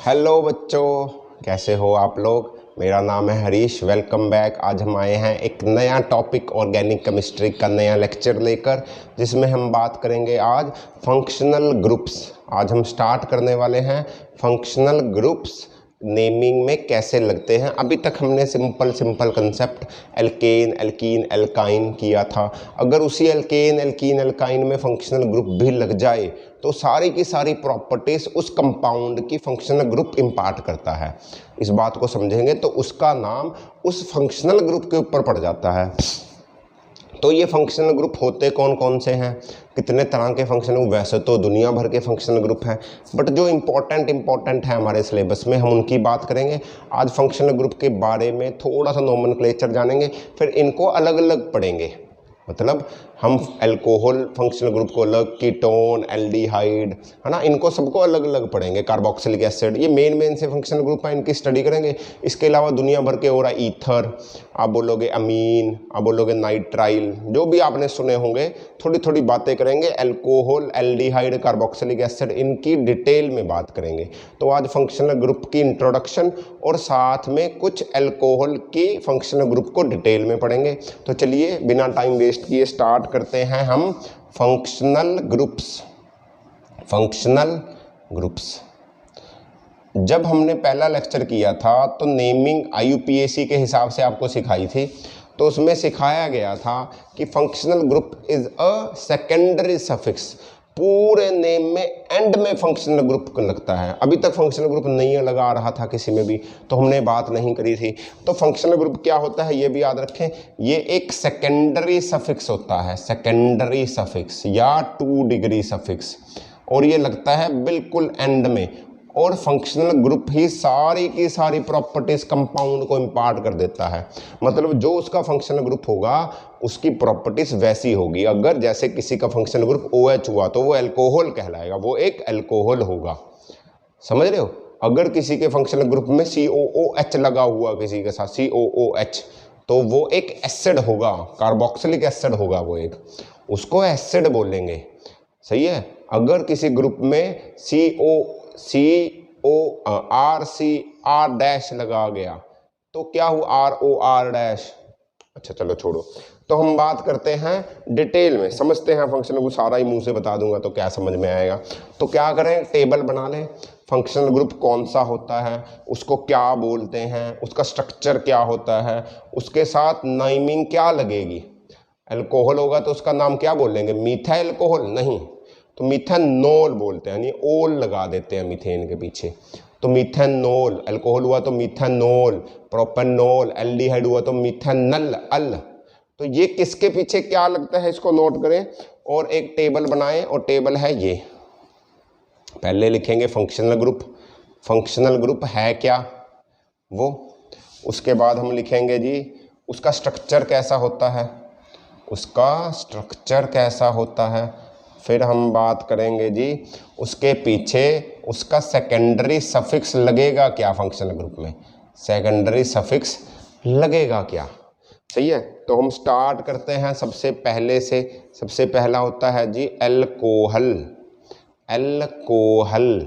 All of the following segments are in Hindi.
हेलो बच्चों, कैसे हो आप लोग। मेरा नाम है हरीश। Welcome back. आज हम आए हैं एक नया टॉपिक ऑर्गेनिक केमिस्ट्री का नया लेक्चर लेकर, जिसमें हम बात करेंगे आज फंक्शनल ग्रुप्स। आज हम स्टार्ट करने वाले हैं फंक्शनल ग्रुप्स नेमिंग में कैसे लगते हैं। अभी तक हमने simple concept alkane, alkene, alkyne किया था। अगर उसी एल्केन, एल्कीन, एल्काइन में फंक्शनल ग्रुप भी लग जाए तो सारी की सारी प्रॉपर्टीज उस कंपाउंड की फंक्शनल ग्रुप इम्पार्ट करता है। इस बात को समझेंगे तो उसका नाम उस फंक्शनल ग्रुप के ऊपर पड़ जाता है। तो ये फंक्शनल ग्रुप होते कौन कौन से हैं, कितने तरह के फंक्शनल ग्रुप। वैसे तो दुनिया भर के फंक्शनल ग्रुप हैं, बट जो इम्पोर्टेंट है हमारे सिलेबस में, हम उनकी बात करेंगे। आज फंक्शनल ग्रुप के बारे में थोड़ा सा नोमेनक्लेचर जानेंगे, फिर इनको अलग अलग पढ़ेंगे। मतलब हम अल्कोहल फंक्शनल ग्रुप को अलग, कीटोन, एल्डिहाइड, है ना, इनको सबको अलग अलग पढ़ेंगे। कार्बोक्सिलिक एसिड, ये मेन से फंक्शनल ग्रुप है, इनकी स्टडी करेंगे। इसके अलावा दुनिया भर के और है ईथर, आप बोलोगे अमीन, आप बोलोगे नाइट्राइल, जो भी आपने सुने होंगे, थोड़ी थोड़ी बातें करेंगे। अल्कोहल, एल्डिहाइड, कार्बोक्सिलिक एसिड, इनकी डिटेल में बात करेंगे। तो आज फंक्शनल ग्रुप की इंट्रोडक्शन और साथ में कुछ अल्कोहल की फंक्शनल ग्रुप को डिटेल में पढ़ेंगे। तो चलिए बिना टाइम वेस्ट किए स्टार्ट करते हैं हम फंक्शनल ग्रुप्स। फंक्शनल ग्रुप्स जब हमने पहला लेक्चर किया था तो नेमिंग IUPAC के हिसाब से आपको सिखाई थी। तो उसमें सिखाया गया था कि functional group is a secondary suffix. पूरे नेम में एंड में फंक्शनल ग्रुप लगता है। अभी तक फंक्शनल ग्रुप नहीं लगा रहा था किसी में भी, तो हमने बात नहीं करी थी। तो फंक्शनल ग्रुप क्या होता है ये भी याद रखें, ये एक सेकेंडरी सफिक्स होता है, सेकेंडरी सफिक्स या 2 डिग्री सफिक्स, और ये लगता है बिल्कुल एंड में। और फंक्शनल ग्रुप ही सारी की सारी प्रॉपर्टीज कंपाउंड को इम्पार्ट कर देता है। मतलब जो उसका फंक्शनल ग्रुप होगा उसकी प्रॉपर्टीज वैसी होगी। अगर जैसे किसी का फंक्शनल ग्रुप OH हुआ तो वो अल्कोहल कहलाएगा, वो एक अल्कोहल होगा। समझ रहे हो। अगर किसी के फंक्शनल ग्रुप में COOH लगा हुआ, किसी के साथ COOH, तो वो एक एसिड होगा, कार्बोक्सिलिक एसिड होगा, वो एक, उसको एसिड बोलेंगे। सही है। अगर किसी ग्रुप में RCR डैश लगा गया तो क्या हुआ, ROR डैश। अच्छा चलो छोड़ो। तो हम बात करते हैं डिटेल में, समझते हैं फंक्शनल ग्रुप। सारा ही मुंह से बता दूंगा तो क्या समझ में आएगा। तो क्या करें, टेबल बना लें। फंक्शनल ग्रुप कौन सा होता है, उसको क्या बोलते हैं, उसका स्ट्रक्चर क्या होता है, उसके साथ नेमिंग क्या लगेगी। अल्कोहल होगा तो उसका नाम क्या बोलेंगे, मीथाइल अल्कोहल नहीं, तो मीथेनॉल बोलते हैं, यानी ओल लगा देते हैं मीथेन के पीछे। तो मीथेनॉल, अल्कोहल हुआ तो मीथेनॉल, प्रोपेनॉल, एल्डिहाइड हुआ तो मीथेनल अल। तो ये किसके पीछे क्या लगता है इसको नोट करें और एक टेबल बनाएं। और टेबल है ये, पहले लिखेंगे फंक्शनल ग्रुप। फंक्शनल ग्रुप है क्या वो, उसके बाद हम लिखेंगे जी उसका स्ट्रक्चर कैसा होता है, उसका स्ट्रक्चर कैसा होता है। फिर हम बात करेंगे जी उसके पीछे उसका सेकेंडरी सफिक्स लगेगा क्या, फंक्शनल ग्रुप में सेकेंडरी सफिक्स लगेगा क्या। सही है। तो हम स्टार्ट करते हैं सबसे पहले से। सबसे पहला होता है जी अल्कोहल। अल्कोहल,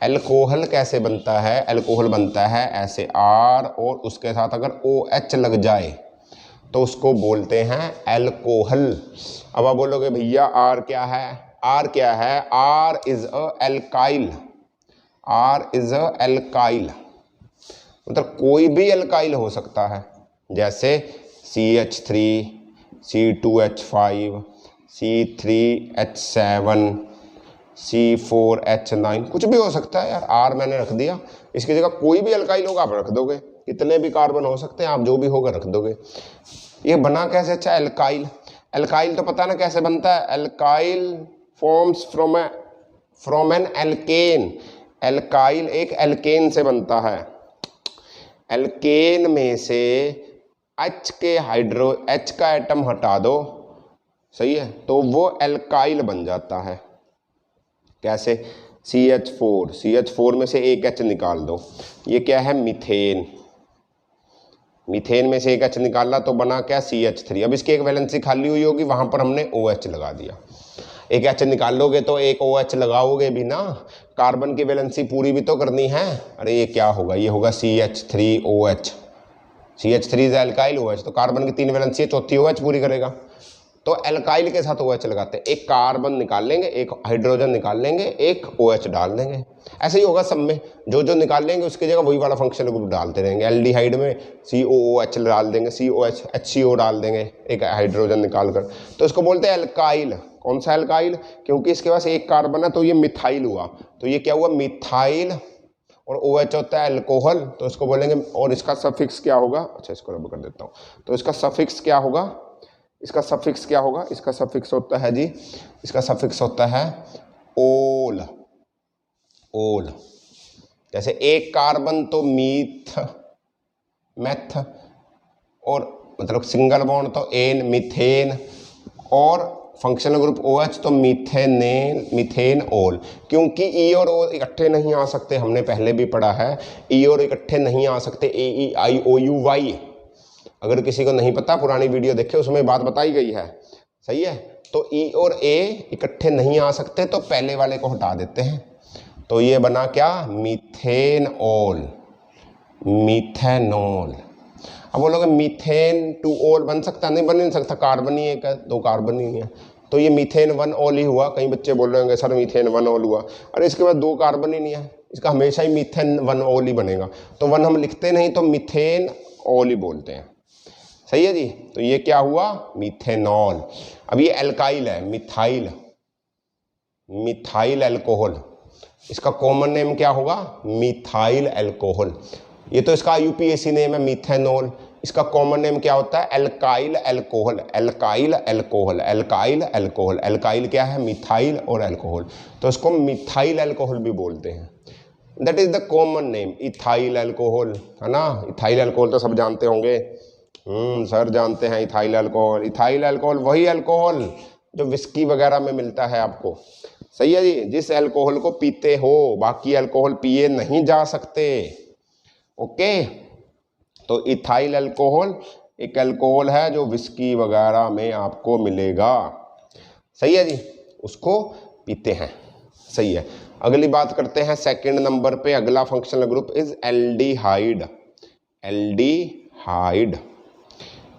अल्कोहल कैसे बनता है, अल्कोहल बनता है ऐसे R और उसके साथ अगर OH लग जाए तो उसको बोलते हैं अल्कोहल। अब आप बोलोगे भैया R क्या है, R क्या है, R is a alkyl. R is a alkyl, मतलब कोई भी एल्काइल हो सकता है, जैसे CH3, C2H5, C3H7, C4H9, कुछ भी हो सकता है यार। R मैंने रख दिया, इसकी जगह कोई भी एल्काइल होगा आप रख दोगे, कितने भी कार्बन हो सकते हैं, आप जो भी होगा रख दोगे। ये बना कैसे, अच्छा एल्काइल। एल्काइल तो पता ना कैसे बनता है, alkyl forms from an alkane. Alkyl एक एल्केन से बनता है। एल्केन में से H का एटम हटा दो, सही है, तो वो एल्काइल बन जाता है। कैसे, CH4 में से एक H निकाल दो, ये क्या है, मीथेन। मीथेन में से एक H निकाला तो बना क्या, CH3। अब इसकी एक वैलेंसी खाली हुई होगी, वहां पर हमने OH लगा दिया। एक एच निकाल लोगे तो एक ओ एच लगाओगे भी ना, कार्बन की वैलेंसी पूरी भी तो करनी है। अरे ये क्या होगा, ये होगा CH3OH। CH3 is alkyl OH, तो कार्बन की 3 वैलेंसी है, चौथी OH पूरी करेगा। तो एल्काइल के साथ OH लगाते हैं, एक कार्बन निकाल लेंगे, एक हाइड्रोजन निकाल लेंगे, एक OH डाल देंगे। ऐसे ही होगा सब में, जो जो निकाल लेंगे उसकी जगह वही वाला फंक्शनल ग्रुप डालते रहेंगे। एल्डिहाइड में COOH डाल देंगे, COH HCO डाल देंगे एक हाइड्रोजन निकाल कर, तो इसको बोलते हैं एल्काइल। कौन सा एल्काइल? क्योंकि इसके पास एक कार्बन है तो ये मिथाइल हुआ, तो ये क्या हुआ, मिथाइल। और OH होता है अल्कोहल, तो इसको बोलेंगे, और इसका सफिक्स क्या होगा, अच्छा इसको रब कर देता हूँ, तो इसका सफिक्स क्या होगा, इसका सफिक्स क्या होगा, इसका सफिक्स होता है जी, इसका सफिक्स होता है ओल। ओल, जैसे एक कार्बन तो मीथ, मेथ, और मतलब सिंगल बॉन्ड तो एन, मीथेन, और फंक्शनल ग्रुप OH तो मीथेनेन, मीथेन ओल। क्योंकि ई और ओ इकट्ठे नहीं आ सकते, हमने पहले भी पढ़ा है, ई और इकट्ठे नहीं आ सकते, AEIOUY। अगर किसी को नहीं पता पुरानी वीडियो देखे, उसमें बात बताई गई है, सही है। तो ई और ए इकट्ठे नहीं आ सकते, तो पहले वाले को हटा देते हैं, तो ये बना क्या, मीथेनॉल, मीथेनॉल। अब बोलोगे मीथेन टू ओल बन सकता, नहीं बन नहीं सकता, कार्बन ही एक है, दो कार्बन ही नहीं है, तो ये मीथेन 1 ओल ही हुआ। कई बच्चे बोल रहे होंगे सर मीथेन 1 ओल हुआ, अरे इसके बाद 2 कार्बन ही नहीं है, इसका हमेशा ही मीथेन 1 ओल ही बनेगा, तो 1 हम लिखते नहीं, तो मीथेन ओल ही बोलते हैं, सही है जी। तो ये क्या हुआ, मीथेनॉल। अब ये एल्काइल है, मिथाइल, मिथाइल अल्कोहल, इसका कॉमन नेम क्या होगा, मिथाइल अल्कोहल। ये तो इसका यूपीएससी नेम है मिथेनॉल, इसका कॉमन नेम क्या होता है, alkyl alcohol, alkyl alcohol, alkyl alcohol. Alkyl क्या है, मिथाइल और अल्कोहल, तो इसको मिथाइल अल्कोहल भी बोलते हैं। That is the common name, ethyl alcohol, है ना। इथाइल अल्कोहल तो सब जानते होंगे, सर जानते हैं इथाइल अल्कोहल। इथाइल अल्कोहल वही अल्कोहल जो विस्की वगैरह में मिलता है आपको, सही है जी। जिस अल्कोहल को पीते हो, बाकी अल्कोहल पिए नहीं जा सकते, ओके। तो इथाइल अल्कोहल एक अल्कोहल है जो विस्की वगैरह में आपको मिलेगा, सही है जी, उसको पीते हैं, सही है। अगली बात करते हैं सेकंड नंबर पे, अगला functional group is aldehyde. Aldehyde,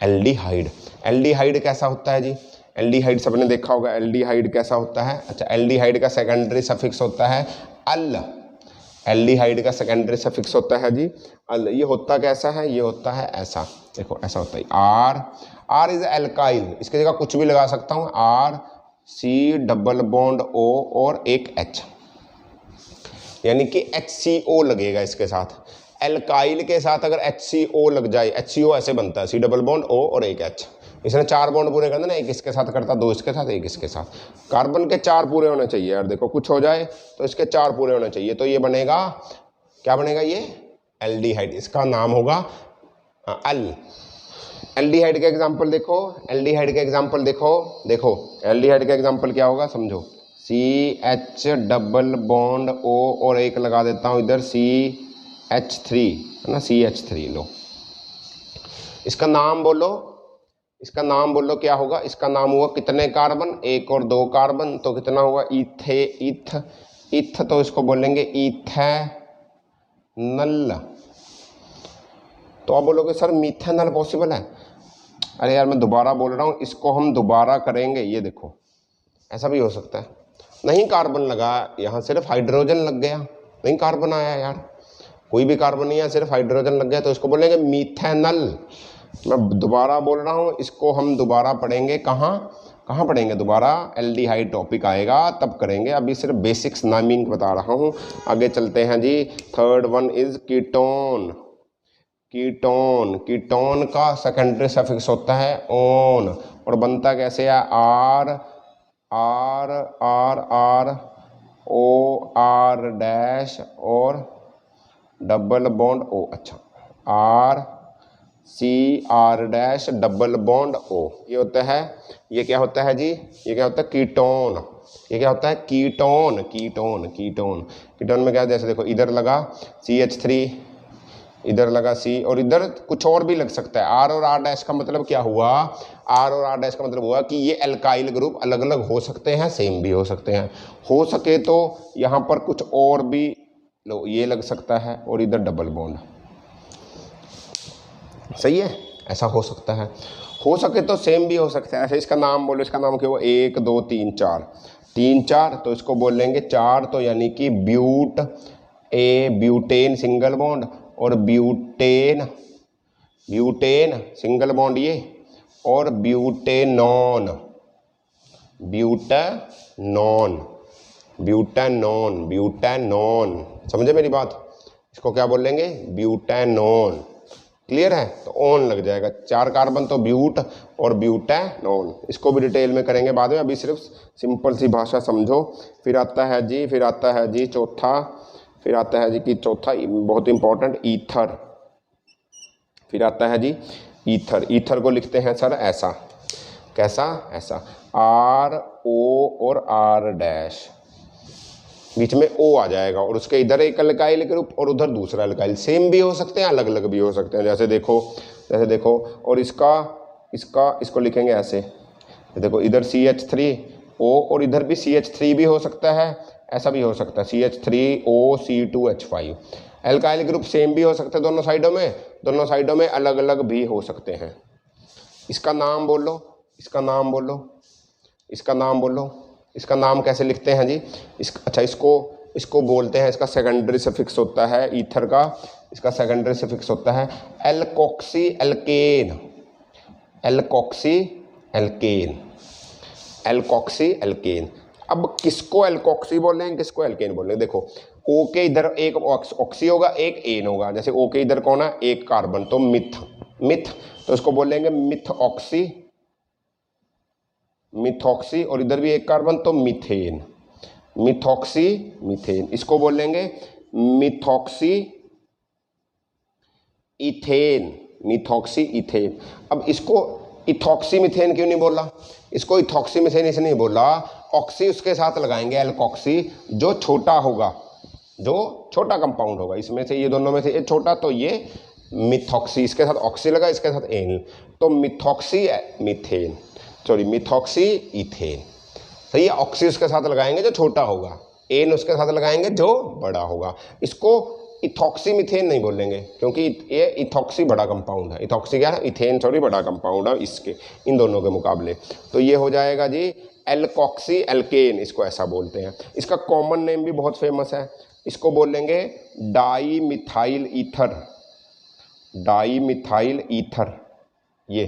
aldehyde, aldehyde कैसा होता है जी, एल्डिहाइड सबने देखा होगा, एल्डिहाइड कैसा होता है। अच्छा, एल्डिहाइड का सेकेंडरी सफिक्स होता है अल, एल्डिहाइड का सेकेंडरी सफिक्स होता है जी अल। ये होता कैसा है, ये होता है ऐसा, देखो ऐसा होता है आर। आर इज एल्काइल, इसकी जगह कुछ भी लगा सकता हूँ, R C double bond O और एक एच, यानी कि HCO लगेगा इसके साथ। एल्काइल के साथ अगर HCO लग जाए, HCO ऐसे बनता है, C डबल बॉन्ड O और एक H, इसने 4 बॉन्ड पूरे करने ना, एक इसके साथ करता, 2 इसके साथ, एक इसके साथ। कार्बन के 4 पूरे होने चाहिए यार, देखो कुछ हो जाए तो इसके 4 पूरे होने चाहिए, तो ये बनेगा, क्या बनेगा ये, एल्डिहाइड। इसका नाम होगा अल। एल्डिहाइड का एग्जाम्पल देखो, एल्डिहाइड का एग्जाम्पल देखो, देखो एल्डिहाइड का एग्जाम्पल क्या होगा समझो, CH डबल बॉन्ड O और एक लगा देता हूँ इधर CH3, है ना, CH3 लो। इसका नाम बोलो, इसका नाम बोलो क्या होगा, इसका नाम हुआ कितने कार्बन, 1 और 2 कार्बन, तो कितना हुआ, इथे, इथ, इथ, तो इसको बोलेंगे इथेनल। तो आप बोलोगे सर मीथेनल पॉसिबल है, अरे यार मैं दोबारा बोल रहा हूँ, इसको हम दोबारा करेंगे, ये देखो ऐसा भी हो सकता है, नहीं कार्बन लगा यहाँ, सिर्फ हाइड्रोजन लग गया, नहीं कार्बन आया यार, कोई भी कार्बन नहीं है, सिर्फ हाइड्रोजन लग गया, तो इसको बोलेंगे मीथेनल। मैं दोबारा बोल रहा हूँ, इसको हम दोबारा पढ़ेंगे, कहाँ पढ़ेंगे दोबारा, एल्डिहाइड टॉपिक आएगा तब करेंगे, अभी सिर्फ बेसिक्स नामिंग बता रहा हूँ। आगे चलते हैं जी, third one is ketone. Ketone, ketone का सेकेंडरी सफिक्स होता है ओन, और बनता कैसे है, R R R R O R dash और डबल बॉन्ड ओ, अच्छा R C R dash double bond O, ये होता है, ये क्या होता है जी, ये क्या होता है, कीटोन। ये क्या होता है, कीटोन, कीटोन, कीटोन, कीटोन में क्या है, जैसे देखो इधर लगा CH3, इधर लगा C और इधर कुछ और भी लग सकता है। R और R डैश का मतलब क्या हुआ, R और R डैश का मतलब हुआ कि ये एल्काइल ग्रुप अलग अलग हो सकते हैं, सेम भी हो सकते हैं। हो सके तो यहाँ पर कुछ और भी लो, ये लग सकता है और इधर डबल बॉन्ड, सही है, ऐसा हो सकता है। हो सके तो सेम भी हो सकता है। ऐसे इसका नाम बोलो, इसका नाम क्या हुआ, 1 2 3 4, 3 4 तो इसको बोल लेंगे 4, तो यानी कि ब्यूट ए, ब्यूटेन सिंगल बॉन्ड, और ब्यूटेन, ब्यूटेन सिंगल बॉन्ड ये, और ब्यूटेनॉन, ब्यूटानॉन, ब्यूटानॉन, ब्यूटानॉन, समझे मेरी बात, इसको क्या बोल लेंगे, ब्यूटानॉन। क्लियर है, तो ऑन लग जाएगा, 4 कार्बन तो ब्यूट और ब्यूटानॉन। इसको भी डिटेल में करेंगे बाद में, अभी सिर्फ सिंपल सी भाषा समझो। फिर आता है जी, फिर आता है जी चौथा, फिर आता है जी कि चौथा बहुत इंपॉर्टेंट, ईथर। फिर आता है जी ईथर। ईथर को लिखते हैं सर ऐसा, कैसा, ऐसा, RO और R डैश, बीच में O आ जाएगा, और उसके इधर एक अल्काइल ग्रुप और उधर दूसरा अल्काइल। सेम भी हो सकते हैं, अलग अलग भी हो सकते हैं। जैसे देखो, और इसको लिखेंगे ऐसे, देखो इधर CH3O और इधर भी CH3 भी हो सकता है, ऐसा भी हो सकता है CH3O C2H5। Alkyl group same भी हो सकते हैं दोनों साइडों में अलग अलग भी हो सकते हैं। इसका नाम बोलो, इसका नाम बोलो, इसका नाम बोलो, इसका नाम कैसे लिखते हैं जी, अच्छा इसको बोलते हैं, इसका सेकेंडरी सफिक्स होता है ईथर का, इसका सेकेंडरी सफिक्स होता है alkoxy alkane, alkoxy alkane, alkoxy alkane. अब किसको एल्कोक्सी बोल रहे हैं, किसको एल्केन बोल रहे हैं, देखो O के इधर एक ऑक्सी होगा, एक एन होगा। जैसे O के इधर कौन है, एक कार्बन, तो मिथ, तो इसको बोलेंगे मिथऑक्सी, मिथॉक्सी, और इधर भी एक कार्बन तो मीथेन, मिथॉक्सी मीथेन। इसको बोलेंगे मिथॉक्सी इथेन, मिथॉक्सी इथेन। अब इसको इथॉक्सी मीथेन क्यों नहीं बोला, इसको इथॉक्सी मीथेन इसलिए नहीं बोला, ऑक्सी उसके साथ लगाएंगे एल्कोक्सी, जो छोटा होगा, जो छोटा कंपाउंड होगा इसमें से, ये दोनों में से ये छोटा, तो ये मिथॉक्सी, इसके साथ ऑक्सी लगा, इसके साथ एन, तो methoxy methane, sorry methoxy ethane, सही है। ऑक्सी उसके साथ लगाएंगे जो छोटा होगा, एन उसके साथ लगाएंगे जो बड़ा होगा। इसको इथॉक्सी मीथेन नहीं बोलेंगे, क्योंकि ये इथॉक्सी बड़ा कंपाउंड है, इथॉक्सी क्या है, इथेन सॉरी बड़ा कंपाउंड है इसके, इन दोनों के मुकाबले। तो ये हो जाएगा जी एल्कोक्सी एल्केन, इसको ऐसा बोलते हैं। इसका कॉमन नेम भी बहुत फेमस है, इसको बोलेंगे di methyl ether, di methyl ether, ये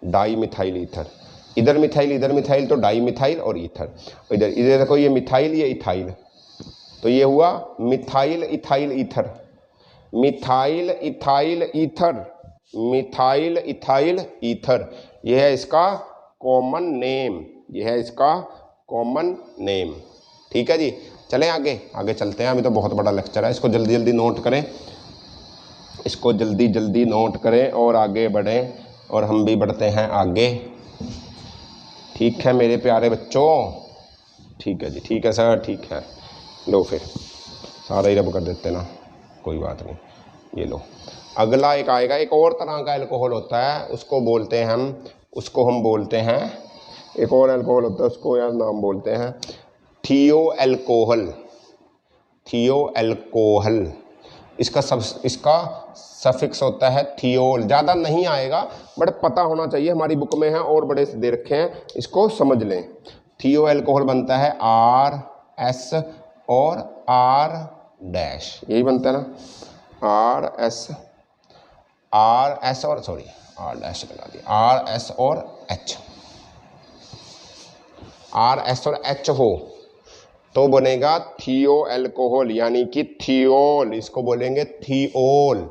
डाई मिथाइल ईथर, इधर मिथाइल तो डाई मिथाइल और ईथर, इधर देखो ये मिथाइल ये इथाइल, तो ये हुआ methyl ethyl ether, methyl ethyl ether, methyl ethyl ether, ये है इसका कॉमन नेम, ये है इसका कॉमन नेम। ठीक है जी, चलें आगे चलते हैं, अभी तो बहुत बड़ा लेक्चर है, इसको जल्दी जल्दी नोट करें, इसको जल्दी जल्दी नोट करें और आगे बढ़ें, और हम भी बढ़ते हैं आगे। ठीक है मेरे प्यारे बच्चों, ठीक है जी, ठीक है सर, ठीक है, लो फिर सारा ही रब कर देते ना, कोई बात नहीं, ये लो। अगला एक आएगा, एक और तरह का अल्कोहल होता है, उसको बोलते हैं हम बोलते हैं, एक और अल्कोहल होता है उसको यार नाम बोलते हैं थियो अल्कोहल, थियो अल्कोहल। इसका सफिक्स होता है थियोल, ज़्यादा नहीं आएगा बट पता होना चाहिए, हमारी बुक में है और बड़े से दे रखे हैं, इसको समझ लें। थियो अल्कोहल बनता है RS और R डैश, यही बनता है ना, RS और सॉरी R डैश लगा दिया, RS और H, RS और H हो तो बनेगा थियो अल्कोहल, यानी कि थियोल, इसको बोलेंगे थियोल,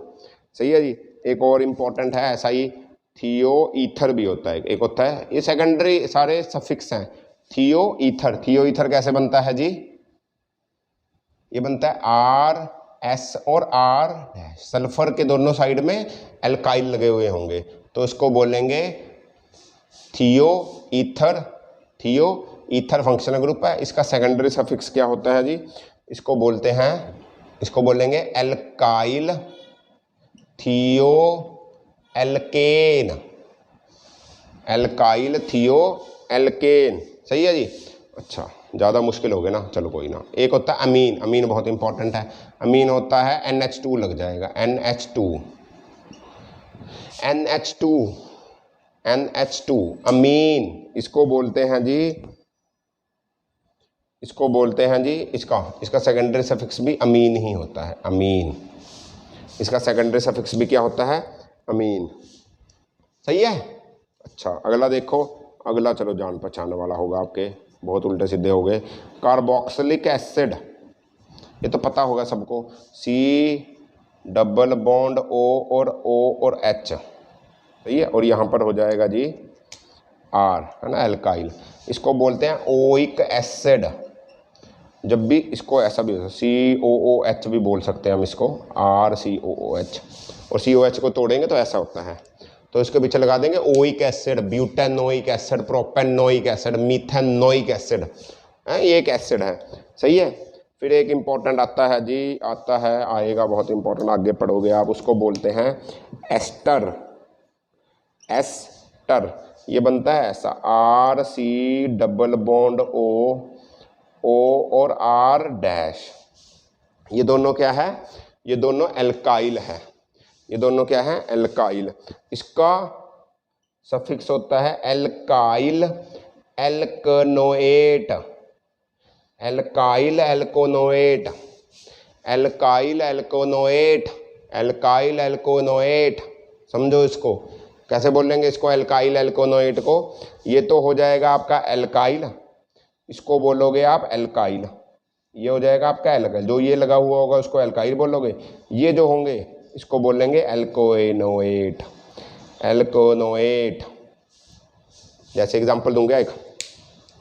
सही है जी। एक और इम्पॉर्टेंट है ऐसा ही, थियो ईथर भी होता है, एक होता है, ये सेकेंडरी सारे सफिक्स हैं। थियो ईथर, थियो ईथर कैसे बनता है जी, ये बनता है RS और R, सल्फर के दोनों साइड में एल्काइल लगे हुए होंगे, तो इसको बोलेंगे थियो ईथर, थियो ईथर फंक्शनल ग्रुप है। इसका सेकेंडरी सफिक्स क्या होता है जी, इसको बोलते हैं, इसको बोलेंगे एल्काइल थियो एल्केन, एल्काइल थियो एल्केन, सही है जी। अच्छा ज़्यादा मुश्किल हो गया ना, चलो कोई ना। एक होता है अमीन, अमीन बहुत इंपॉर्टेंट है। अमीन होता है NH2 लग जाएगा, NH2, NH2, NH2 अमीन, इसको बोलते हैं जी, इसको बोलते हैं जी, इसका सेकेंडरी सफिक्स भी अमीन ही होता है, अमीन। इसका सेकेंडरी सफिक्स भी क्या होता है, अमीन, सही है। अच्छा अगला देखो, अगला चलो जान पहचान वाला होगा आपके, बहुत उल्टे सीधे हो गए। कार्बोक्सिलिक एसिड, ये तो पता होगा सबको, C डबल बॉन्ड O और H, सही है। और यहाँ पर हो जाएगा जी R, है ना, एल्काइल। इसको बोलते हैं ओइक एसिड। जब भी इसको ऐसा भी COOH भी बोल सकते हैं हम इसको, RCOOH, और COH को तोड़ेंगे तो ऐसा होता है, तो इसके पीछे लगा देंगे oic acid, butanoic acid, propanoic acid, methanoic acid, ये एक एसिड है, सही है। फिर एक इम्पॉर्टेंट आता है जी, आता है, आएगा बहुत इंपॉर्टेंट, आगे पढ़ोगे आप, उसको बोलते हैं एस्टर, एस्टर। ये बनता है ऐसा, RC डबल बॉन्ड O और R डैश, ये दोनों क्या है, ये दोनों एल्काइल है, ये दोनों क्या है, एल्काइल। इसका सफिक्स होता है एल्काइल एल्कनोएट, एल्काइल एल्कोनोएट, एल्काइल एल्कोनोएट, एल्काइल एल्कोनोएट, समझो इसको कैसे बोलेंगे इसको, एल्काइल एल्कोनोएट को। ये तो हो जाएगा आपका एल्काइल, इसको बोलोगे आप एल्काइल, ये हो जाएगा आपका एल्काइल, जो ये लगा हुआ होगा उसको एल्काइल बोलोगे, ये जो होंगे इसको बोलेंगे एल्कोनोएट, एल्कोनोएट। जैसे एग्जांपल दूंगा एक,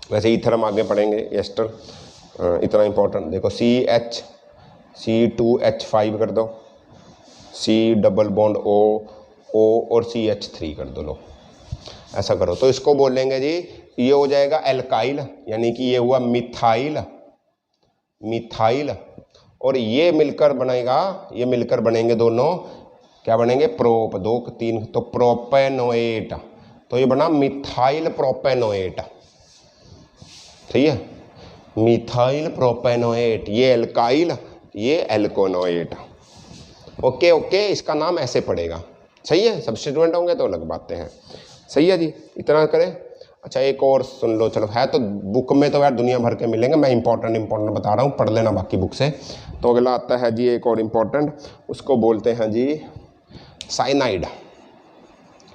वैसे ईथर हम आगे पढ़ेंगे, एस्टर इतना इंपॉर्टेंट देखो, CH C2H5 कर दो, C डबल बॉन्ड O और CH3 कर दो, लो ऐसा करो, तो इसको बोलेंगे जी, ये हो जाएगा एल्काइल, यानी कि ये हुआ मिथाइल, मिथाइल, और ये मिलकर बनेगा, ये मिलकर बनेंगे दोनों, क्या बनेंगे, प्रोप, 2 3, तो प्रोपेनोएट, तो ये बना मिथाइल प्रोपेनोएट, ठीक है, मिथाइल प्रोपेनोएट, ये एल्काइल, ये एल्कोनोएट। ओके ओके, इसका नाम ऐसे पड़ेगा, सही है। सब्स्टिट्यूएंट होंगे तो अलग बातें हैं, सही है जी, इतना करें। अच्छा एक और सुन लो, चलो है तो बुक में तो यार दुनिया भर के मिलेंगे, मैं इंपॉर्टेंट बता रहा हूँ, पढ़ लेना बाकी बुक से। तो अगला आता है जी एक और इम्पॉर्टेंट, उसको बोलते हैं जी साइनाइड,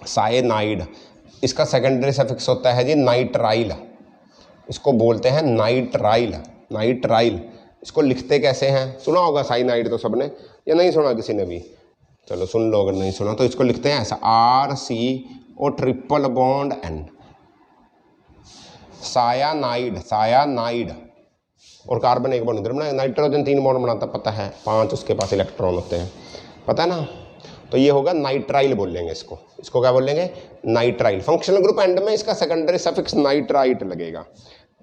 साइनाइड। इसका सेकेंडरी सफिक्स होता है जी नाइट्राइल, इसको बोलते हैं नाइट्राइल, नाइट्राइल। इसको लिखते कैसे हैं, सुना होगा साइनाइड तो सबने, या नहीं सुना किसी ने भी, चलो सुन लो अगर नहीं सुना, तो इसको लिखते हैं ऐसा, RC और ट्रिपल बॉन्ड N, सायानाइड, सायानाइड। और कार्बन एक बॉन्ड उधर बना, नाइट्रोजन 3 बॉन्ड बनाता, पता है, 5 उसके पास इलेक्ट्रॉन होते हैं, पता है ना। तो ये होगा नाइट्राइल बोलेंगे इसको, इसको क्या बोलेंगे, नाइट्राइल। फंक्शनल ग्रुप एंड में इसका सेकेंडरी सफिक्स नाइट्राइट लगेगा।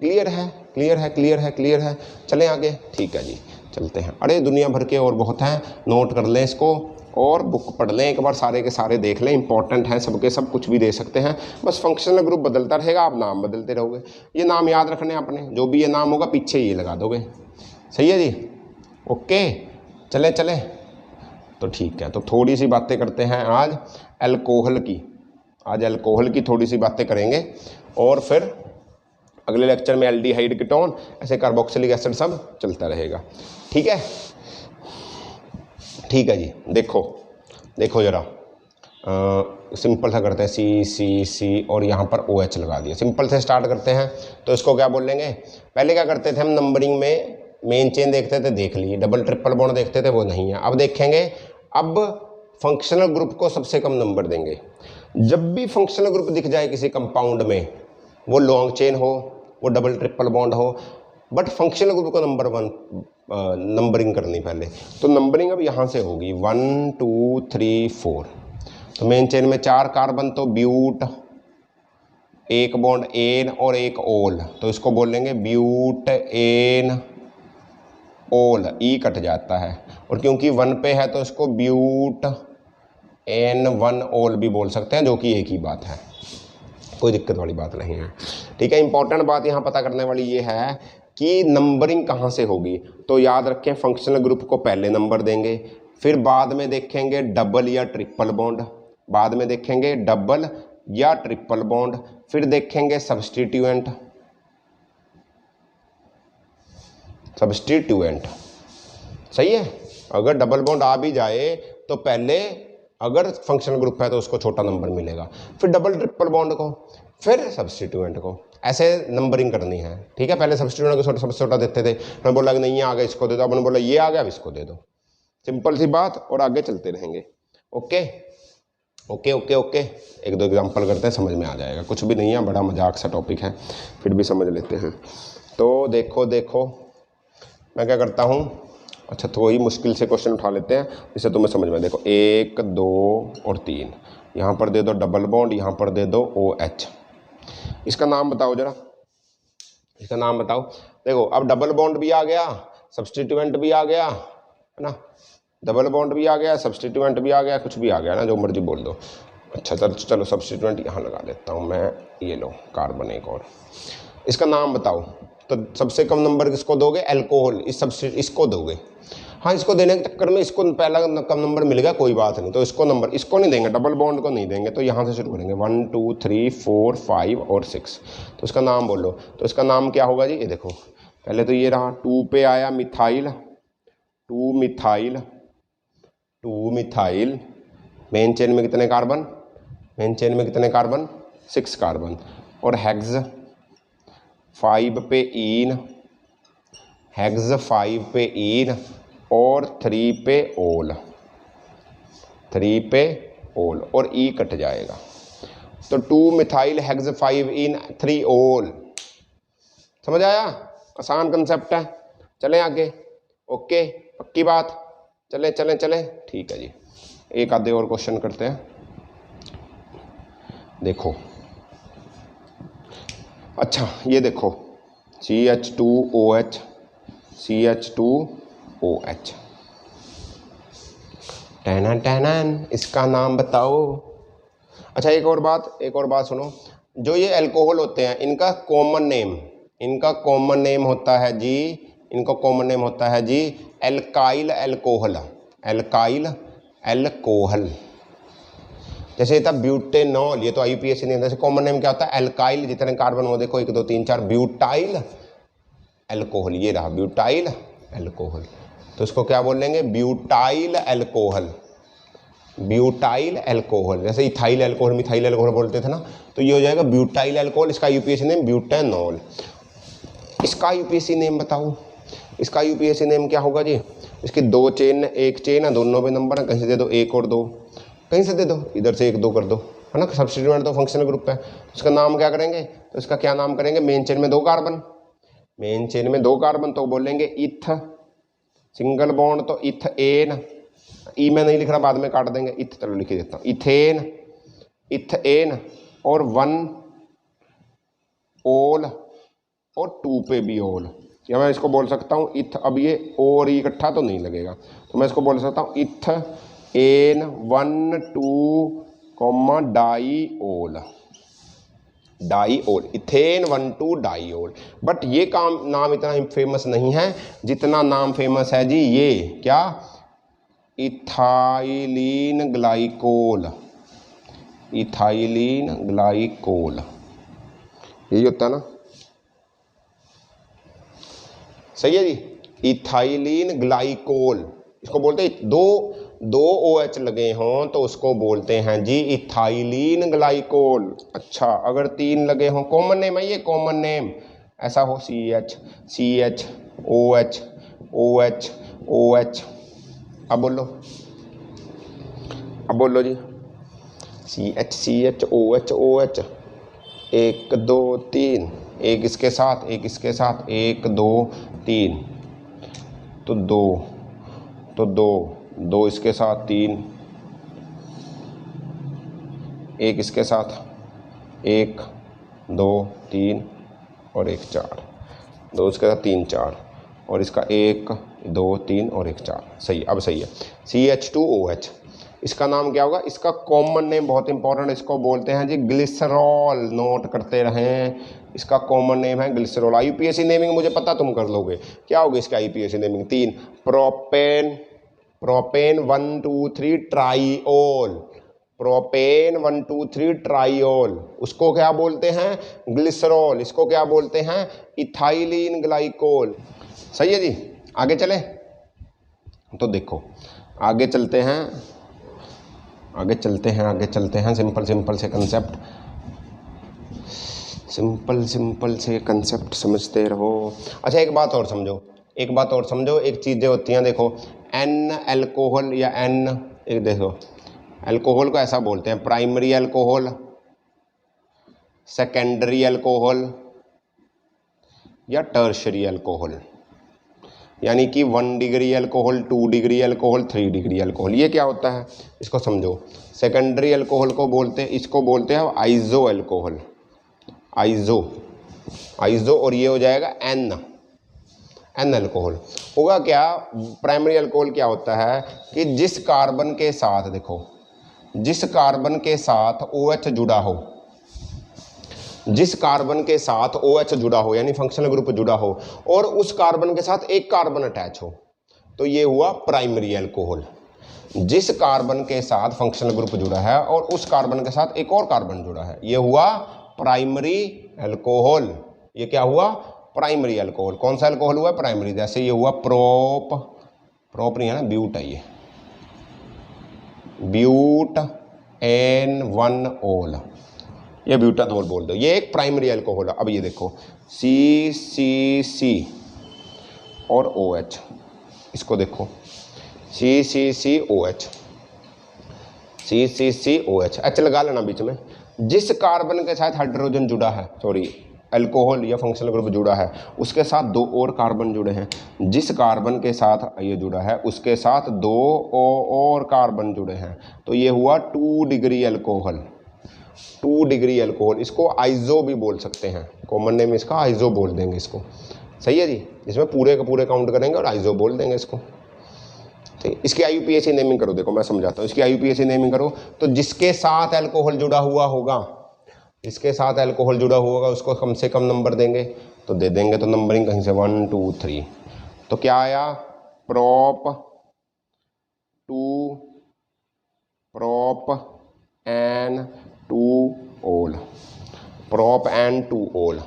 क्लियर है, क्लियर है, क्लियर है, क्लियर है। चलें आगे, ठीक है जी, चलते हैं। अरे दुनिया भर के और बहुत हैं, नोट कर लें इसको और बुक पढ़ लें एक बार, सारे के सारे देख लें, इंपॉर्टेंट हैं सबके सब, कुछ भी दे सकते हैं, बस फंक्शनल ग्रुप बदलता रहेगा, आप नाम बदलते रहोगे। ये नाम याद रखने आपने, जो भी ये नाम होगा पीछे ये लगा दोगे, सही है जी, ओके। चले चले, तो ठीक है, तो थोड़ी सी बातें करते हैं आज अल्कोहल की, आज अल्कोहल की थोड़ी सी बातें करेंगे, और फिर अगले लेक्चर में एल्डिहाइड कीटोन, ऐसे कार्बोक्सिलिक एसिड सब चलता रहेगा, ठीक है। ठीक है जी, देखो देखो ज़रा, सिंपल सा करते हैं, C और यहाँ पर OH लगा दिया, सिंपल से स्टार्ट करते हैं। तो इसको क्या बोल लेंगे, पहले क्या करते थे हम, नंबरिंग में मेन चेन देखते थे, देख लिए, डबल ट्रिपल बॉन्ड देखते थे, वो नहीं है, अब देखेंगे। अब फंक्शनल ग्रुप को सबसे कम नंबर देंगे। जब भी फंक्शनल ग्रुप दिख जाए किसी कंपाउंड में, वो लॉन्ग चेन हो, वो डबल ट्रिपल बॉन्ड हो, बट फंक्शनल ग्रुप को नंबर 1 नंबरिंग करनी पहले। तो नंबरिंग अब यहाँ से होगी 1 2 3 4। तो मेन चेन में 4 कार्बन, तो ब्यूट, एक बॉन्ड एन और एक ओल, तो इसको बोलेंगे ब्यूट एन ओल, ई कट जाता है, और क्योंकि 1 पे है तो इसको ब्यूट N1 ऑल भी बोल सकते हैं, जो कि एक ही बात है, कोई दिक्कत वाली बात नहीं है। ठीक है, इंपॉर्टेंट बात यहाँ पता करने वाली ये है कि नंबरिंग कहाँ से होगी। तो याद रखें, फंक्शनल ग्रुप को पहले नंबर देंगे, फिर बाद में देखेंगे डबल या ट्रिपल बॉन्ड, बाद में देखेंगे डबल या ट्रिपल बॉन्ड, फिर देखेंगे सब्स्टिट्यूएंट, सब्स्टिट्यूएंट। सही है, अगर डबल बॉन्ड आ भी जाए तो पहले अगर फंक्शनल ग्रुप है तो उसको छोटा नंबर मिलेगा, फिर डबल ट्रिपल बॉन्ड को, फिर सब्स्टिट्यूएंट को, ऐसे नंबरिंग करनी है। ठीक है, पहले सब्स्टिट्यूएंट को सबसे छोटा देते थे, मैं बोला कि नहीं ये आ गया इसको दे दो, आपने बोला ये आ गया अब इसको दे दो, सिंपल सी बात, और आगे चलते रहेंगे। ओके ओके ओके ओके, एक दो एग्जांपल करते हैं, समझ में आ जाएगा, कुछ भी नहीं है, बड़ा मजाक सा टॉपिक है, फिर भी समझ लेते हैं। तो देखो देखो मैं क्या करता हूँ, अच्छा तो वही मुश्किल से क्वेश्चन उठा लेते हैं जिससे तुम्हें समझ में। देखो 1 2 और 3, यहाँ पर दे दो डबल बॉन्ड, यहाँ पर दे दो OH। इसका नाम बताओ जरा, इसका नाम बताओ। देखो अब डबल बॉन्ड भी आ गया, सब्स्टिट्यूएंट भी आ गया, है ना, डबल बॉन्ड भी आ गया, सब्स्टिट्यूएंट भी आ गया, कुछ भी आ गया ना, जो मर्जी बोल दो। अच्छा चलो सब्स्टिट्यूएंट यहाँ लगा देता हूँ मैं, ये लो कार्बन एक और। इसका नाम बताओ। तो सबसे कम नंबर किसको दोगे, अल्कोहल, इसको दोगे। हाँ, इसको देने के चक्कर में इसको पहला कम नंबर मिल गया, कोई बात नहीं, तो इसको नंबर, इसको नहीं देंगे, डबल बॉन्ड को नहीं देंगे, तो यहाँ से शुरू करेंगे 1 2 3 4 5 और 6। तो इसका नाम बोलो, तो इसका नाम क्या होगा जी, ये देखो पहले तो ये रहा, 2 पे आया methyl, 2 methyl, 2 methyl, main chain में कितने कार्बन, मेन चेन में कितने कार्बन, 6 कार्बन, और हेक्स 5 पे इन, हेक्स 5 पे इन, और 3 पे ओल, 3 पे ओल, और ई कट जाएगा, तो 2 मिथाइल हेक्स 5 इन 3 ओल। समझ आया, आसान कंसेप्ट है। चलें आगे, ओके पक्की बात, चले चले चले, ठीक है जी। एक आधे और क्वेश्चन करते हैं। देखो अच्छा ये देखो CH2OH, CH2OH, टैनन टैनन, इसका नाम बताओ। अच्छा एक और बात सुनो, जो ये अल्कोहल होते हैं इनका कॉमन नेम, इनका कॉमन नेम होता है जी, इनका कॉमन नेम होता है जी एल्काइल अल्कोहल, एल्काइल अल्कोहल। जैसे था ब्यूटेनॉल, ये तो IUPAC नहीं, जैसे कॉमन नेम क्या होता है, एल्काइल, जितने कार्बन वो देखो 1 2 3 4, ब्यूटाइल अल्कोहल, ये रहा ब्यूटाइल अल्कोहल, तो इसको क्या बोलेंगे, ब्यूटाइल अल्कोहल, ब्यूटाइल अल्कोहल। जैसे इथाइल अल्कोहल, मिथाइल अल्कोहल बोलते थे ना, तो ये हो जाएगा ब्यूटाइल अल्कोहल। इसका IUPAC नेम ब्यूटेनॉल। इसका IUPAC नेम बताओ, इसका IUPAC नेम क्या होगा जी, इसकी 2 चेन, 1 चेन है, दोनों पे नंबर है, कहीं से दे दो 1 और 2, कहीं से दे दो, इधर से 1 2 कर दो, है ना, सब्स्टिट्यूएंट तो फंक्शनल ग्रुप है, इसका नाम क्या करेंगे, तो इसका क्या नाम करेंगे, मेन चेन में 2 कार्बन, मेन चेन में 2 कार्बन, तो बोलेंगे इथ, सिंगल बॉन्ड तो इथेन, ई में नहीं लिख रहा, बाद में काट देंगे, इथ चलो लिख देता हूँ, इथेन, इथेन, और 1 ओल, और 2 पे भी ओल, या मैं इसको बोल सकता हूँ इथ, अब ये और इकट्ठा तो नहीं लगेगा, तो मैं इसको बोल सकता हूँ इथ एन 1 2 डाई ओल, डाई ओल, इथेन 1 2 डाई ओल। बट ये नाम इतना फेमस नहीं है जितना नाम फेमस है जी ये क्या, इथाइलिन ग्लाइकोल, इथाइलिन ग्लाइकोल, यही होता है ना, सही है जी, इथाइलिन ग्लाइकोल, इसको बोलते हैं, दो OH लगे हों तो उसको बोलते हैं जी इथाइलिन ग्लाइकोल। अच्छा अगर 3 लगे हों, कॉमन नेम है ये, कॉमन नेम ऐसा हो, CH CH OH OH OH, अब बोलो जी, CH CH OH OH, 1 2 3, एक इसके साथ, एक इसके साथ, 1 2 3, तो 2 इसके साथ, 3, एक इसके साथ, 1 2 3 और 1 4, 2 इसके साथ 3 4, और इसका 1 2 3 और 1 4, सही, अब सही है। CH2OH, इसका नाम क्या होगा, इसका कॉमन नेम बहुत इंपॉर्टेंट, इसको बोलते हैं जी ग्लिसरॉल, नोट करते रहें, इसका कॉमन नेम है ग्लिसरॉल। आईयूपीएसी नेमिंग मुझे पता तुम कर लोगे, क्या होगी इसका IUPAC naming, 3 propane, propane 1 2 3 triol, propane 1 2 3 triol, उसको क्या बोलते हैं ग्लिसरॉल, इसको क्या बोलते हैं इथाइलिन ग्लाइकोल। सही है जी, आगे चले तो देखो आगे चलते हैं, आगे चलते हैं, आगे चलते हैं, सिंपल सिंपल से कंसेप्ट, सिंपल सिंपल से कंसेप्ट समझते रहो। अच्छा एक बात और समझो, एक बात और समझो, एक चीज़ें होती हैं देखो, एन अल्कोहल या एन, एक देखो अल्कोहल को ऐसा बोलते हैं प्राइमरी अल्कोहल, सेकेंडरी अल्कोहल या टर्शरी अल्कोहल, यानी कि 1 degree alcohol, 2 degree alcohol, 3 degree alcohol. ये क्या होता है इसको समझो। सेकेंडरी अल्कोहल को बोलते हैं, इसको बोलते हैं आइजो अल्कोहल, आइजो, आइजो, और ये हो जाएगा एन, एन अल्कोहल। होगा क्या, प्राइमरी अल्कोहल क्या होता है कि जिस कार्बन के साथ, देखो जिस कार्बन के साथ OH जुड़ा हो, जिस कार्बन के साथ OH जुड़ा हो यानी फंक्शनल ग्रुप जुड़ा हो और उस कार्बन के साथ एक कार्बन अटैच हो, तो ये हुआ प्राइमरी अल्कोहल। जिस कार्बन के साथ फंक्शनल ग्रुप जुड़ा है और उस कार्बन के साथ एक और कार्बन जुड़ा है, ये हुआ प्राइमरी अल्कोहल। ये क्या हुआ, प्राइमरी अल्कोहल। कौन सा अल्कोहल हुआ, प्राइमरी। जैसे ये हुआ प्रोप, प्रोप नहीं है ना, ब्यूट है, ये ब्यूट N1-OL, ये ब्यूटानोल बोल दो, ये एक प्राइमरी अल्कोहल है। अब ये देखो CCC और OH, इसको देखो CCCOH, CCCOH, H लगा लेना बीच में। जिस कार्बन के साथ हाइड्रोजन जुड़ा है, सॉरी अल्कोहल या फंक्शनल ग्रुप जुड़ा है, उसके साथ 2 और कार्बन जुड़े हैं। जिस कार्बन के साथ ये जुड़ा है उसके साथ 2 और कार्बन जुड़े हैं, तो ये हुआ 2 डिग्री अल्कोहल, 2 डिग्री अल्कोहल। इसको आइजो भी बोल सकते हैं, कॉमन नेम इसका आइजो बोल देंगे इसको। सही है जी, इसमें पूरे के पूरे काउंट करेंगे और आइजो बोल देंगे इसको। ठीक, इसकी आईयूपीएसी नेमिंग करो, देखो मैं समझाता हूँ। इसकी आईयूपीएसी नेमिंग करो तो जिसके साथ अल्कोहल जुड़ा हुआ होगा, इसके साथ अल्कोहल जुड़ा हुआ होगा, उसको कम से कम नंबर देंगे, तो दे देंगे तो नंबरिंग कहीं से 1 2 3, तो क्या आया prop 2, prop N2-OL, prop N2-OL।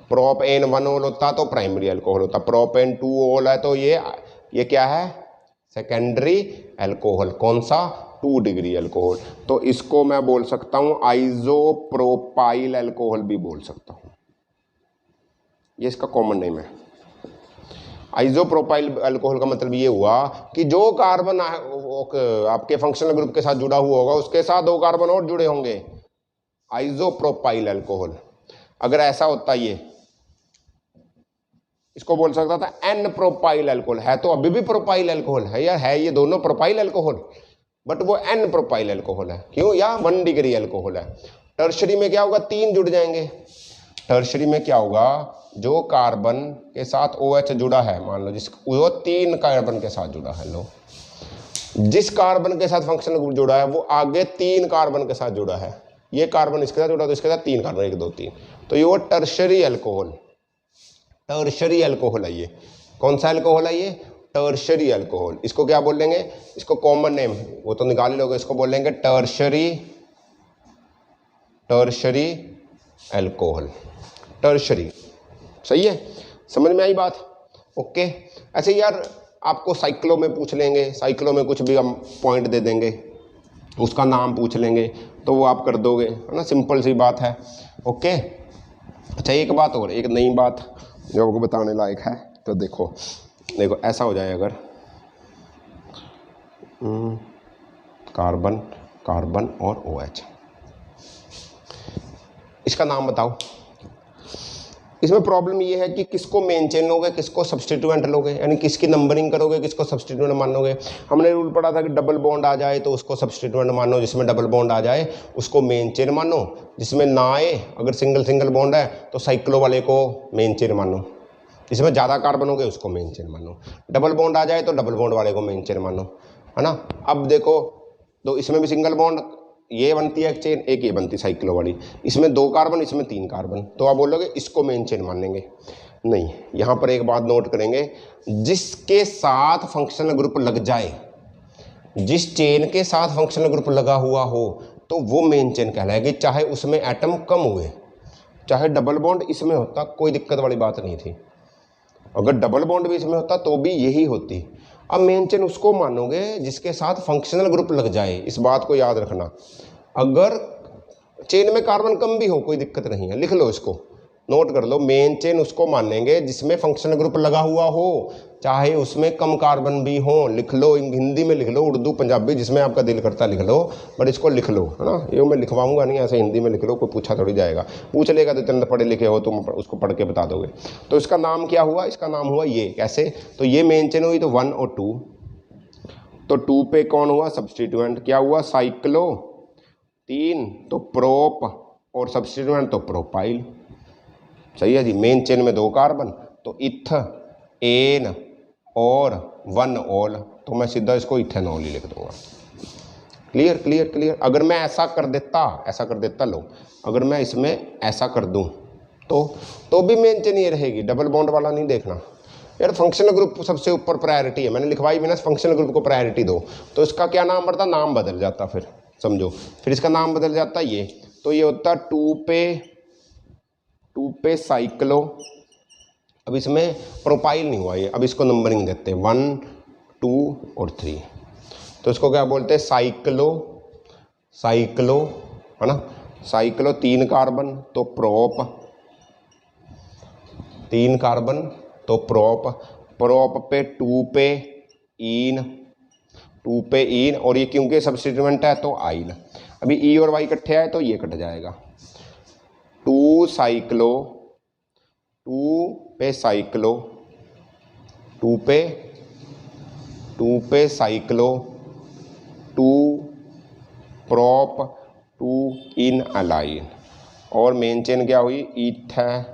Prop N1-OL होता तो प्राइमरी अल्कोहल होता, प्रोप N2-OL है तो ये क्या है, सेकेंडरी अल्कोहल। कौन सा, 2 डिग्री अल्कोहल। तो इसको मैं बोल सकता हूं आइजोप्रोपाइल अल्कोहल भी बोल सकता हूं, ये इसका कॉमन नेम है। आइजोप्रोपाइल अल्कोहल का मतलब ये हुआ कि जो कार्बन आपके फंक्शनल ग्रुप के साथ जुड़ा हुआ होगा उसके साथ 2 कार्बन और जुड़े होंगे, आइजोप्रोपाइल अल्कोहल। अगर ऐसा होता ये, इसको बोल सकता था एन प्रोपाइल अल्कोहल, है तो अभी भी प्रोपाइल अल्कोहल है यार, है ये दोनों प्रोपाइल अल्कोहल, बट वो एन प्रोपाइल अल्कोहल है, क्यों, या 1 डिग्री अल्कोहल है। टर्शरी में क्या होगा, 3 जुड़ जाएंगे। टर्शरी में क्या होगा, जो कार्बन के साथ OH जुड़ा है, मान लो वो 3 कार्बन के साथ जुड़ा है, लो जिस कार्बन के साथ फंक्शनल ग्रुप जुड़ा है वो आगे 3 कार्बन के साथ जुड़ा है, ये कार्बन इसके साथ जुड़ा तो इसके साथ 3 कार्बन, 1 2 3, तो ये वो टर्शरी अल्कोहल, टर्शरी अल्कोहल है ये। कौन सा अल्कोहल है ये, टर्शरी अल्कोहल। इसको क्या बोल लेंगे, इसको कॉमन नेम वो तो निकाल ही लोगे, इसको बोल लेंगे टर्शरी, टर्शरी अल्कोहल, टर्शरी। सही है, समझ में आई बात, ओके। ऐसे यार आपको साइक्लो में पूछ लेंगे, साइक्लो में कुछ भी हम पॉइंट दे देंगे, उसका नाम पूछ लेंगे तो वो आप कर दोगे, है ना, सिंपल सी बात है, ओके। अच्छा एक बात और, एक नई बात जो आपको बताने लायक है, तो देखो देखो ऐसा हो जाए अगर कार्बन, कार्बन और OH, इसका नाम बताओ। इसमें प्रॉब्लम ये है कि किसको मेन चेन लोगे, किसको सब्सटीट्यूएंट लोगे, यानी किसकी नंबरिंग करोगे, किसको सब्सटीट्यूएंट मानोगे। हमने रूल पढ़ा था कि डबल बॉन्ड आ जाए तो उसको सब्सटीट्यूएंट मानो, जिसमें डबल बॉन्ड आ जाए उसको मेन चेन मानो, जिसमें ना आए अगर सिंगल सिंगल बॉन्ड है तो साइक्लो वाले को मेन चेन मानो, जिसमें ज़्यादा कार्बन हो गए उसको मेन चेन मानो, डबल बॉन्ड आ जाए तो डबल बॉन्ड वाले को मेन चेन मानो, है ना। अब देखो तो इसमें भी सिंगल बॉन्ड, ये बनती है एक चेन, एक ये बनती है साइक्लो वाली, इसमें 2 कार्बन, इसमें 3 कार्बन, तो आप बोलोगे इसको मेन चेन मानेंगे। नहीं, यहाँ पर एक बात नोट करेंगे, जिसके साथ फंक्शनल ग्रुप लग जाए, जिस चेन के साथ फंक्शनल ग्रुप लगा हुआ हो तो वो मेन चेन कहलाएगी, चाहे उसमें एटम कम हुए, चाहे डबल बॉन्ड इसमें होता, कोई दिक्कत वाली बात नहीं थी। अगर डबल बॉन्ड भी इसमें होता तो भी यही होती। अब मेन चेन उसको मानोगे जिसके साथ फंक्शनल ग्रुप लग जाए, इस बात को याद रखना। अगर चेन में कार्बन कम भी हो कोई दिक्कत नहीं है, लिख लो इसको, नोट कर लो, मेन चेन उसको मानेंगे जिसमें फंक्शनल ग्रुप लगा हुआ हो, चाहे उसमें कम कार्बन भी हो। लिख लो, हिंदी में लिख लो, उर्दू पंजाबी जिसमें आपका दिल करता लिख लो, बट इसको लिख लो, है ना। ये मैं लिखवाऊंगा नहीं, ऐसे हिंदी में लिख लो, कोई पूछा थोड़ी जाएगा, पूछ लेगा तो इतने पढ़े लिखे हो तुम उसको पढ़ के बता दोगे। तो इसका नाम क्या हुआ, इसका नाम हुआ ये, कैसे, तो ये मेन चेन हुई तो 1 और 2, तो 2 पे कौन हुआ सब्स्टिट्यूएंट, क्या हुआ साइक्लो, 3 तो प्रोप और सब्स्टिट्यूएंट तो प्रोपाइल। सही है जी, मेन चेन में 2 कार्बन तो इथ एन और 1 ओल, तो मैं सीधा इसको इथेनॉल ही लिख दूंगा। Clear clear clear. अगर मैं ऐसा कर देता लो, अगर मैं इसमें ऐसा कर दूं तो भी मेन चेन ये रहेगी, डबल बॉन्ड वाला नहीं देखना यार। फंक्शनल ग्रुप सबसे ऊपर प्रायोरिटी है, मैंने लिखवाई भी ना, फंक्शनल ग्रुप को प्रायोरिटी दो, तो इसका क्या नाम पड़ता, नाम बदल जाता, फिर समझो, फिर इसका नाम बदल जाता ये, तो ये होता 2 पे साइक्लो। अब इसमें प्रोपाइल नहीं हुआ ये, अब इसको नंबरिंग देते हैं 1 2 और 3, तो इसको क्या बोलते हैं साइक्लो, है ना। साइक्लो 3 कार्बन तो प्रोप, 3 कार्बन तो प्रोप पे 2 पे इन, और ये क्योंकि सब्स्टिट्यूएंट है तो आइल। अभी ई और वाई इकट्ठे आए तो ये कट जाएगा, 2 साइक्लो, 2 पे साइक्लो, 2 पे साइक्लो, 2 प्रोप, 2 इन अलाइन, और मेन चेन क्या हुई इथेनॉल।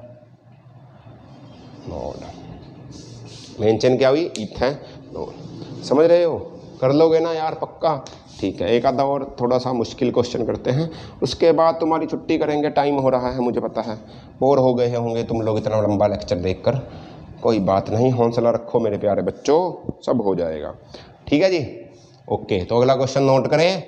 मेन चेन क्या हुई इथेनॉल। समझ रहे हो, कर लोगे ना यार पक्का, ठीक है। एक आधा और थोड़ा सा मुश्किल क्वेश्चन करते हैं, उसके बाद तुम्हारी छुट्टी करेंगे, टाइम हो रहा है मुझे पता है, बोर हो गए होंगे तुम लोग इतना लंबा लेक्चर देखकर। कोई बात नहीं, हौसला रखो मेरे प्यारे बच्चों, सब हो जाएगा, ठीक है जी। ओके, तो अगला क्वेश्चन नोट करें।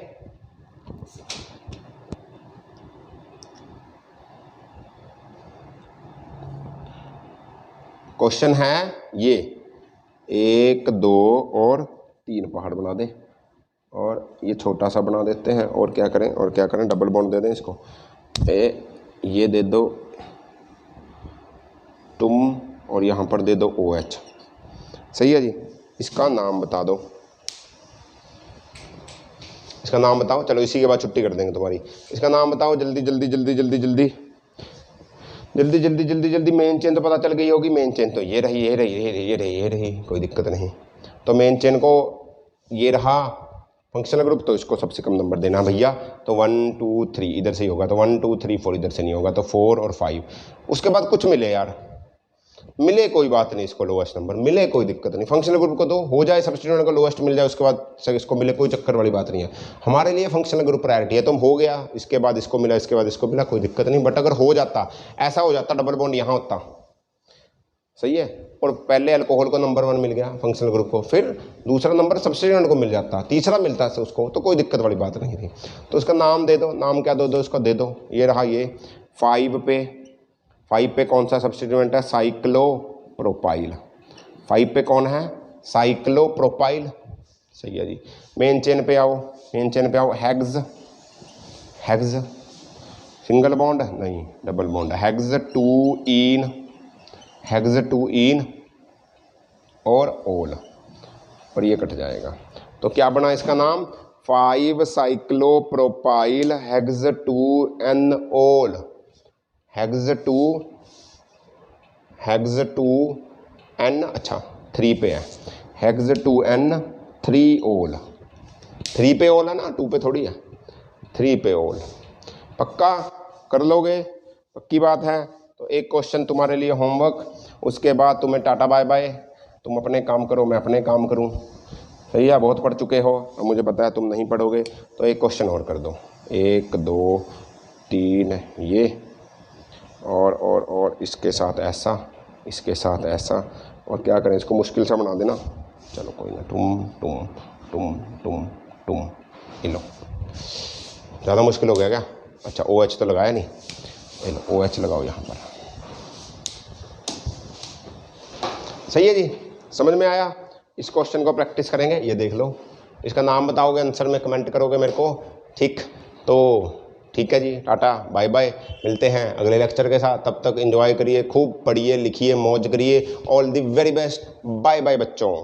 क्वेश्चन है ये, 1 2 और 3 पहाड़ बना दे, और ये छोटा सा बना देते हैं, और क्या करें डबल बॉन्ड दे दें इसको, ये दे दो तुम, और यहाँ पर दे दो OH। सही है जी, इसका नाम बता दो, इसका नाम बताओ, चलो इसी के बाद छुट्टी कर देंगे तुम्हारी। इसका नाम बताओ जल्दी जल्दी जल्दी जल्दी जल्दी जल्दी जल्दी जल्दी जल्दी। मेन चेन तो पता चल गई होगी, मेन चेन तो ये रही, कोई दिक्कत नहीं। तो मेन चेन को ये रहा, फंक्शनल ग्रुप तो इसको सबसे कम नंबर देना भैया, तो 1 2 3 इधर से ही होगा, तो 1 2 3 4 इधर से नहीं होगा, तो 4 और 5। उसके बाद कुछ मिले यार, मिले कोई बात नहीं, इसको लोएस्ट नंबर मिले कोई दिक्कत नहीं, फंक्शनल ग्रुप को दो, हो जाए सब्स्टिट्यूएंट को लोएस्ट मिल जाए, उसके बाद इसको मिले, कोई चक्कर वाली बात नहीं है। हमारे लिए फंक्शनल ग्रुप प्रायोरिटी है, तो हो गया, इसके बाद इसको मिला, इसके बाद इसको मिला, कोई दिक्कत नहीं। बट अगर हो जाता, ऐसा हो जाता डबल बॉन्ड यहाँ होता, सही है, और पहले अल्कोहल को नंबर 1 मिल गया फंक्शनल ग्रुप को, फिर दूसरा नंबर सब्स्टिट्यूएंट को मिल जाता, तीसरा मिलता है उसको, तो कोई दिक्कत वाली बात नहीं थी। तो उसका नाम दे दो, नाम क्या दो इसको दे दो, ये रहा ये 5 पे कौन सा सब्स्टिट्यूएंट है, साइक्लो प्रोपाइल। 5 पे कौन है, साइक्लो प्रोपाइल। सही है जी। मेन चेन पे आओ, हेक्स, सिंगल बॉन्ड नहीं डबल बॉन्ड, हेक्स 2 इन और ओल, और ये कट जाएगा, तो क्या बना इसका नाम, 5 साइक्लो प्रोपाइल हेक्स 2 एन ओल, हेक्स 2 एन, अच्छा 3 पे है, हेक्स 2 एन 3 ओल, 3 पे ओल है ना, 2 पे थोड़ी है, 3 पे ओल। पक्का कर लोगे, पक्की बात है। तो एक क्वेश्चन तुम्हारे लिए होमवर्क, उसके बाद तुम्हें टाटा बाय बाय, तुम अपने काम करो, मैं अपने काम करूं, भैया बहुत पढ़ चुके हो और मुझे पता है तुम नहीं पढ़ोगे, तो एक क्वेश्चन और कर दो। 1 2 3 ये और इसके साथ ऐसा, इसके साथ ऐसा, और क्या करें, इसको मुश्किल सा बना देना। चलो कोई ना, टुम टुम टुम टुम टुम, ये लो। ज़्यादा मुश्किल हो गया क्या? अच्छा OH तो लगाया नहीं, ये लो OH लगाओ यहाँ पर। सही है जी, समझ में आया? इस क्वेश्चन को प्रैक्टिस करेंगे। ये देख लो, इसका नाम बताओगे, आंसर में कमेंट करोगे मेरे को, ठीक? तो ठीक है जी, टाटा बाय बाय, मिलते हैं अगले लेक्चर के साथ। तब तक एंजॉय करिए, खूब पढ़िए लिखिए, मौज करिए। All the very best, bye bye बच्चों।